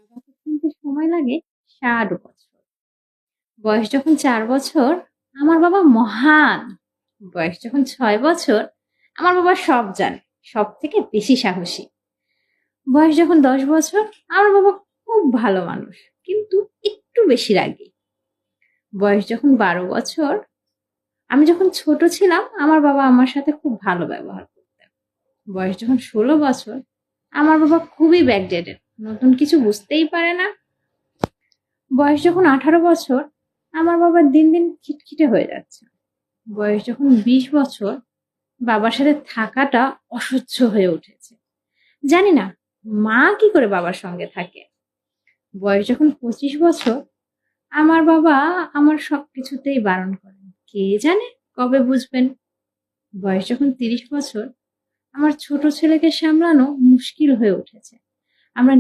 বাবাকে চিনতে সময় লাগে ৬০ বছর। বয়স যখন ৪ বছর, আমার বাবা মহান। বয়স যখন ৬ বছর, আমার বাবা সব জানে, সব থেকে বেশি সাহসী। বয়স যখন ১০ বছর, আমার বাবা খুব ভালো মানুষ, কিন্তু একটু বেশি রাগী। বয়স যখন ১২ বছর, আমি যখন ছোট ছিলাম, আমার বাবা আমার সাথে খুব ভালো ব্যবহার করতেন। বয়স যখন ১৬ বছর, আমার বাবা খুবই ব্যাকডেটেড, নতুন কিছু বুঝতেই পারে না। বয়স যখন ১৮ বছর, আমার বাবা দিন দিন খিটখিটে হয়ে যাচ্ছে। বয়স যখন ২০ বছর, বাবার সাথে থাকাটা অসহ্য হয়ে উঠেছে। জানি না মা কি করে বাবার সঙ্গে থাকে। বয়স যখন ২৫ বছর, আমার বাবা আমার সবকিছুতেই বারণ করেন, কে জানে কবে বুঝবেন। বয়স যখন ৩০ বছর, আমার ছোট ছেলেকে সামলানো মুশকিল হয়ে উঠেছে। আমরা